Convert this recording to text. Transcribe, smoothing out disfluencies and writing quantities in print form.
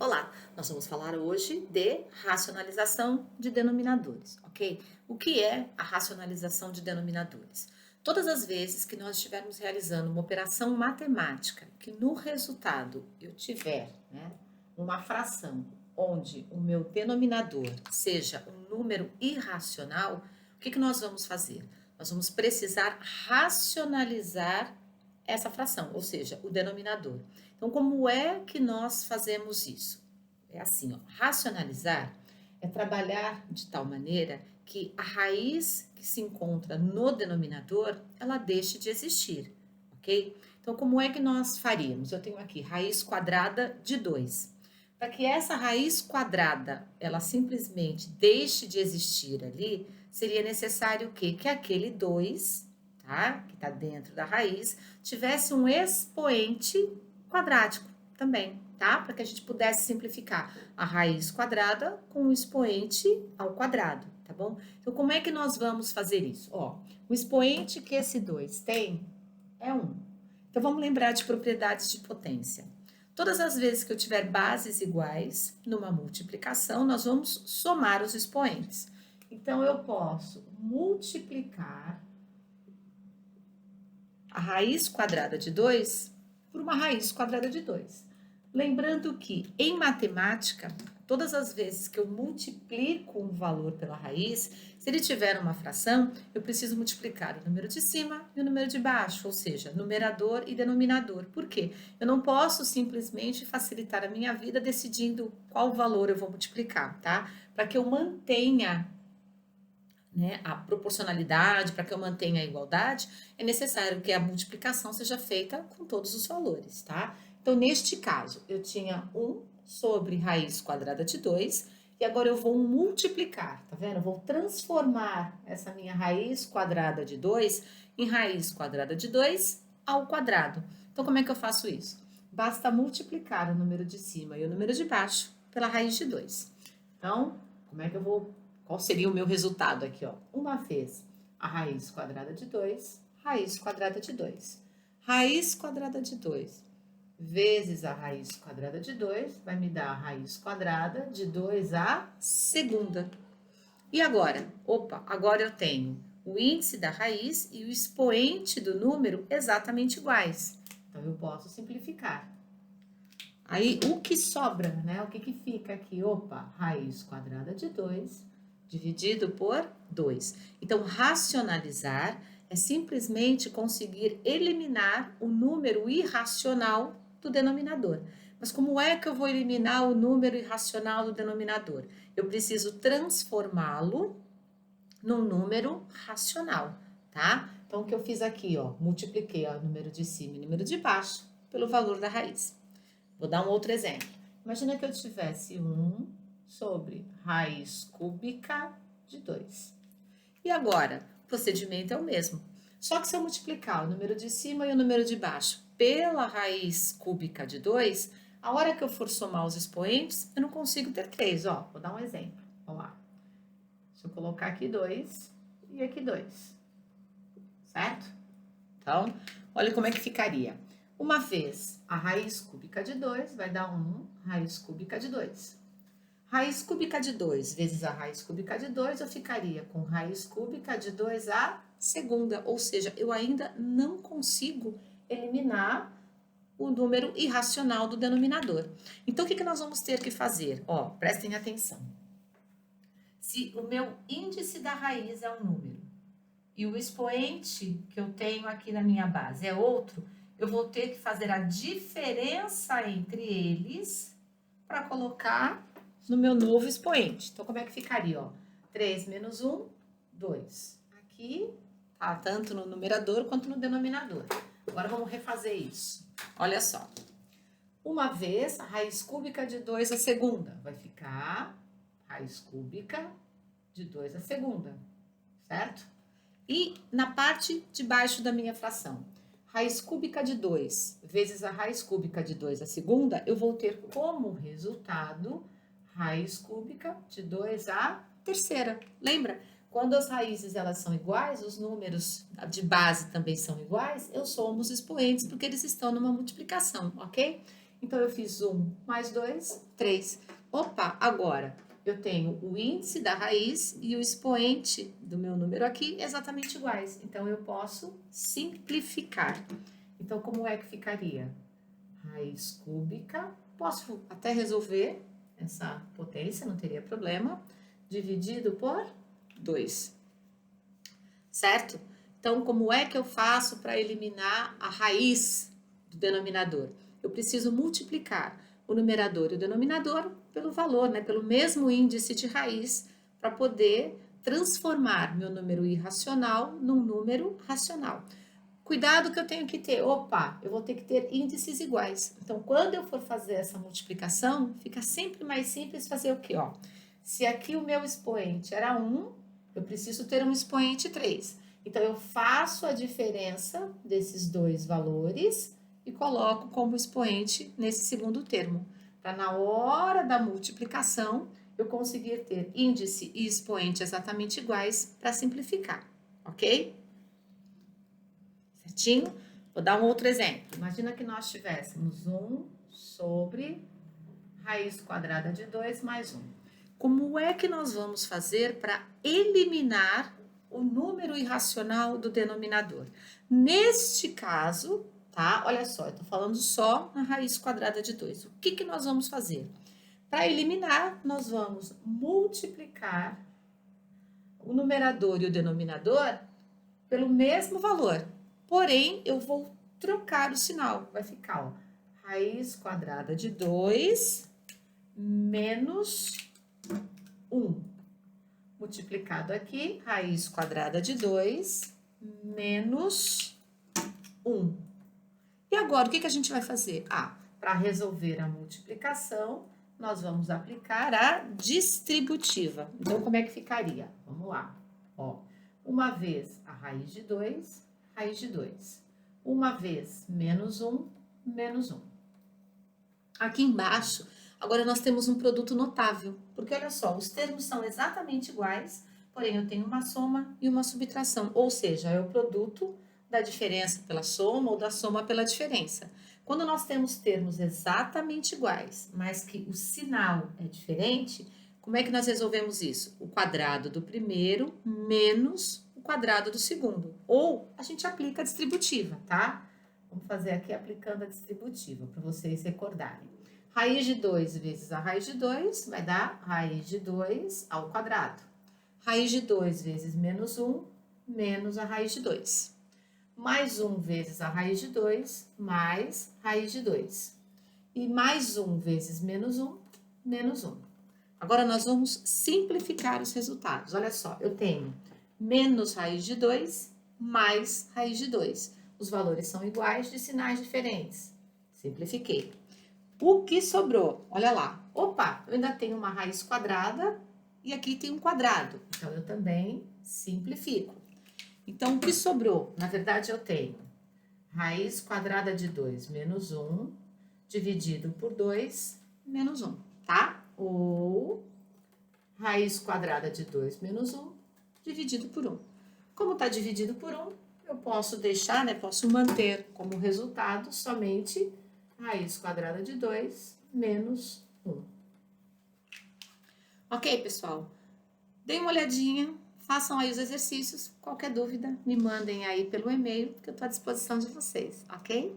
Olá, nós vamos falar hoje de racionalização de denominadores, ok? O que é a racionalização de denominadores? Todas as vezes que nós estivermos realizando uma operação matemática, que no resultado eu tiver, uma fração onde o meu denominador seja um número irracional, o que nós vamos fazer? Nós vamos precisar racionalizar essa fração, ou seja, o denominador. Então, como é que nós fazemos isso? É assim, ó, racionalizar é trabalhar de tal maneira que a raiz que se encontra no denominador, ela deixe de existir, ok? Então, como é que nós faríamos? Eu tenho aqui raiz quadrada de 2. Para que essa raiz quadrada, ela simplesmente deixe de existir ali, seria necessário o quê? Que aquele 2, tá? Que está dentro da raiz, tivesse um expoente quadrático também, tá? Para que a gente pudesse simplificar a raiz quadrada com o expoente ao quadrado, tá bom? Então, como é que nós vamos fazer isso? Ó, o expoente que esse 2 tem é 1. Então, vamos lembrar de propriedades de potência. Todas as vezes que eu tiver bases iguais numa multiplicação, nós vamos somar os expoentes. Então, eu posso multiplicar a raiz quadrada de 2 por uma raiz quadrada de 2. Lembrando que, em matemática, todas as vezes que eu multiplico um valor pela raiz, se ele tiver uma fração, eu preciso multiplicar o número de cima e o número de baixo, ou seja, numerador e denominador. Por quê? Eu não posso simplesmente facilitar a minha vida decidindo qual valor eu vou multiplicar, tá? Para que eu mantenha a proporcionalidade, para que eu mantenha a igualdade, é necessário que a multiplicação seja feita com todos os valores, tá? Então, neste caso, eu tinha 1 sobre raiz quadrada de 2, e agora eu vou multiplicar, tá vendo? Eu vou transformar essa minha raiz quadrada de 2 em raiz quadrada de 2 ao quadrado. Então, como é que eu faço isso? Basta multiplicar o número de cima e o número de baixo pela raiz de 2. Então, como é que eu vou... Qual seria o meu resultado aqui, ó? Uma vez a raiz quadrada de 2, raiz quadrada de 2. Raiz quadrada de 2 vezes a raiz quadrada de 2 vai me dar a raiz quadrada de 2 à segunda. E agora? Opa, agora eu tenho o índice da raiz e o expoente do número exatamente iguais. Então, eu posso simplificar. Aí, o que sobra, né? O que fica aqui? Opa, raiz quadrada de 2 dividido por 2. Então, racionalizar é simplesmente conseguir eliminar o número irracional do denominador. Mas como é que eu vou eliminar o número irracional do denominador? Eu preciso transformá-lo num número racional, tá? Então, o que eu fiz aqui, ó, multipliquei o número de cima e o número de baixo pelo valor da raiz. Vou dar um outro exemplo. Imagina que eu tivesse 1 sobre raiz cúbica de 2. E agora, o procedimento é o mesmo. Só que se eu multiplicar o número de cima e o número de baixo pela raiz cúbica de 2, a hora que eu for somar os expoentes, eu não consigo ter 3. Ó, vou dar um exemplo. Vamos lá. Deixa eu colocar aqui 2 e aqui 2. Certo? Então, olha como é que ficaria. Uma vez a raiz cúbica de 2 vai dar 1 raiz cúbica de 2. Raiz cúbica de 2 vezes a raiz cúbica de 2, eu ficaria com raiz cúbica de 2 à segunda, ou seja, eu ainda não consigo eliminar o número irracional do denominador. Então, o que nós vamos ter que fazer? Ó, prestem atenção. Se o meu índice da raiz é um número e o expoente que eu tenho aqui na minha base é outro, eu vou ter que fazer a diferença entre eles para colocar no meu novo expoente. Então, como é que ficaria, ó? 3 menos 1, 2. Aqui, tá? Tanto no numerador quanto no denominador. Agora, vamos refazer isso. Olha só. Uma vez, a raiz cúbica de 2 à segunda. Vai ficar raiz cúbica de 2 à segunda. Certo? E na parte de baixo da minha fração, raiz cúbica de 2 vezes a raiz cúbica de 2 à segunda, eu vou ter como resultado raiz cúbica de 2 à terceira. Lembra? Quando as raízes elas são iguais, os números de base também são iguais, eu somo os expoentes porque eles estão numa multiplicação, ok? Então, eu fiz 1 mais 2, 3. Opa, agora eu tenho o índice da raiz e o expoente do meu número aqui exatamente iguais. Então, eu posso simplificar. Então, como é que ficaria? Raiz cúbica, posso até resolver essa potência, não teria problema, dividido por 2, certo? Então, como é que eu faço para eliminar a raiz do denominador? Eu preciso multiplicar o numerador e o denominador pelo valor, né? Pelo mesmo índice de raiz, para poder transformar meu número irracional num número racional. Cuidado que eu tenho que ter, opa, eu vou ter que ter índices iguais. Então, quando eu for fazer essa multiplicação, fica sempre mais simples fazer o quê? Ó, se aqui o meu expoente era 1, eu preciso ter um expoente 3. Então, eu faço a diferença desses dois valores e coloco como expoente nesse segundo termo, para na hora da multiplicação eu conseguir ter índice e expoente exatamente iguais para simplificar, ok? Certinho? Vou dar um outro exemplo. Imagina que nós tivéssemos 1 sobre raiz quadrada de 2 mais 1. Como é que nós vamos fazer para eliminar o número irracional do denominador? Neste caso, tá? Olha só, eu estou falando só na raiz quadrada de 2. O que nós vamos fazer? Para eliminar, nós vamos multiplicar o numerador e o denominador pelo mesmo valor. Porém, eu vou trocar o sinal. Vai ficar, ó, raiz quadrada de 2 menos 1. Multiplicado aqui, raiz quadrada de 2 menos 1. E agora, o que a gente vai fazer? Para resolver a multiplicação, nós vamos aplicar a distributiva. Então, como é que ficaria? Vamos lá. Ó, uma vez a raiz de 2, raiz de 2. Uma vez menos 1, menos 1. Aqui embaixo, agora nós temos um produto notável, porque olha só, os termos são exatamente iguais, porém eu tenho uma soma e uma subtração, ou seja, é o produto da diferença pela soma ou da soma pela diferença. Quando nós temos termos exatamente iguais, mas que o sinal é diferente, como é que nós resolvemos isso? O quadrado do primeiro menos o quadrado do segundo. Ou a gente aplica a distributiva, tá? Vamos fazer aqui aplicando a distributiva, para vocês recordarem. Raiz de 2 vezes a raiz de 2 vai dar raiz de 2 ao quadrado. Raiz de 2 vezes menos 1, menos a raiz de 2. Mais 1 vezes a raiz de 2, mais raiz de 2. E mais 1 vezes menos 1, menos 1. Agora, nós vamos simplificar os resultados. Olha só, eu tenho menos raiz de 2, mais raiz de 2. Os valores são iguais, de sinais diferentes. Simplifiquei. O que sobrou? Olha lá. Opa, eu ainda tenho uma raiz quadrada e aqui tem um quadrado. Então, eu também simplifico. Então, o que sobrou? Na verdade, eu tenho raiz quadrada de 2 menos 1, dividido por 2, menos 1, tá? Ou raiz quadrada de 2 menos 1, dividido por 1. Como está dividido por 1, eu posso deixar, né? Posso manter como resultado somente raiz quadrada de 2 menos 1. Ok, pessoal? Deem uma olhadinha. Façam aí os exercícios. Qualquer dúvida, me mandem aí pelo e-mail, que eu estou à disposição de vocês, ok?